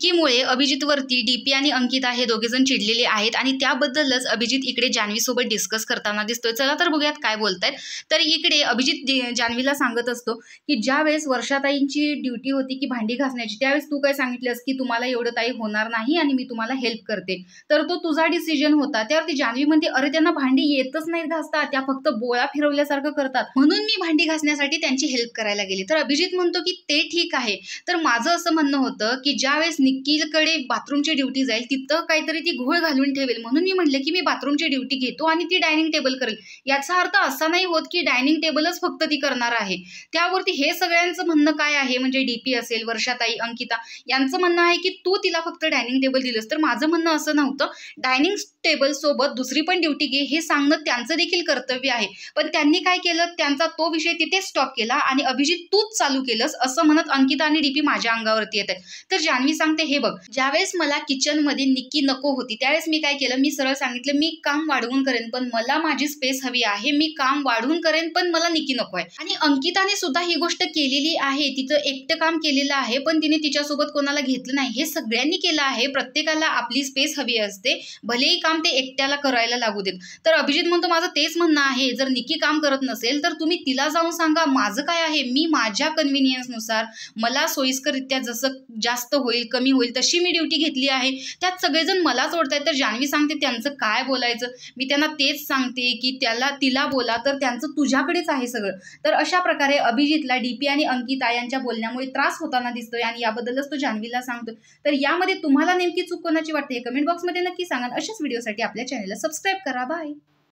निक्कीमुळे अभिजितवरती DP आणि अंकिता हे दोघेजण चिडलेले आहेत आणि त्याबद्दलच अभिजित इकडे जान्हवीसोबत डिस्कस करताना दिसतोय। चला तर बघूयात काय बोलतायत। तर इकडे अभिजित जान्हवीला सांगत असतो की ज्यावेळेस वर्षाताईंची ड्युटी होती की भांडी घासण्याची, त्यावेळेस तू काय सांगितलंस की तुम्हाला एवढं ताई होणार नाही आणि मी तुम्हाला हेल्प करते, तर तो तुझा डिसिजन होता। त्यावरती जान्हवी म्हणते अरे त्यांना भांडी येतच नाहीत घासता, त्या फक्त बोळा फिरवल्यासारखं करतात, म्हणून मी भांडी घासण्यासाठी त्यांची हेल्प करायला गेली। तर अभिजित म्हणतो की ते ठीक आहे, तर माझं असं म्हणणं होतं की ज्यावेळेस निक्कीकडे बाथरूमची ड्युटी जाईल तिथं काहीतरी ती घोळ घालून ठेवेल, म्हणून मी म्हटलं की मी बाथरूमची ड्युटी घेतो आणि ती डायनिंग टेबल करेल। याचा अर्थ असा नाही होत की डायनिंग टेबलच फक्त ती करणार आहे। त्यावरती हे सगळ्यांचं म्हणणं काय आहे, म्हणजे डीपी असेल, वर्षाताई, अंकिता यांचं म्हणणं आहे की तू तिला फक्त डायनिंग टेबल दिलंस। तर माझं म्हणणं असं नव्हतं, डायनिंग टेबल सोबत दुसरी पण ड्युटी घे हे सांगणं त्यांचं देखील कर्तव्य आहे। पण त्यांनी काय केलं, त्यांचा तो विषय तिथे स्टॉप केला आणि अभिजित तूच चालू केलंस असं म्हणत अंकिता आणि डीपी माझ्या अंगावरती येत आहे। तर जान्हवी सांगते हे बघ, ज्यावेळेस मला किचन मध्ये निक्की नको होती त्यावेळेस मी काय केलं, मी सरळ सांगितलं मी काम वाढवून करेन पण मला माझी स्पेस हवी आहे, मी काम वाढवून करेन पण मला निक्की नको आहे। आणि अंकिताने सुद्धा ही गोष्ट केलेली आहे, तिचं एकटं काम केलेलं आहे पण तिने तिच्यासोबत कोणाला घेतलं नाही। हे सगळ्यांनी केलं आहे, प्रत्येकाला आपली स्पेस हवी असते, भलेही काम ते एकट्याला करायला लागू देत। तर अभिजित म्हणतो माझं तेच म्हणणं आहे, जर निक्की काम करत नसेल तर तुम्ही तिला जाऊन सांगा, माझं काय आहे, मी माझ्या कन्व्हिनियन्स नुसार मला सोयीस्कररित्या जसं जास्त होईल कमी होईल तशी मी ड्युटी घेतली आहे। त्यात सगळेजण मलाच ओढतायत। तर जान्हवी सांगते त्यांचं काय बोलायचं, मी त्यांना तेच सांगते की तिला बोला, तर त्यांचं तुझ्याकडेच आहे सगळं। तर अशा प्रकारे अभिजितला डीपी आणि अंकिता यांच्या बोलण्यामुळे त्रास होताना दिसतोय आणि याबद्दलच तो जान्हवीला सांगतोय। तर यामध्ये तुम्हाला नेमकी चूक कोणाची वाटते हे कमेंट बॉक्समध्ये नक्की सांगा। अशाच व्हिडिओसाठी आपल्या चॅनलला सबस्क्राईब करा। बाय।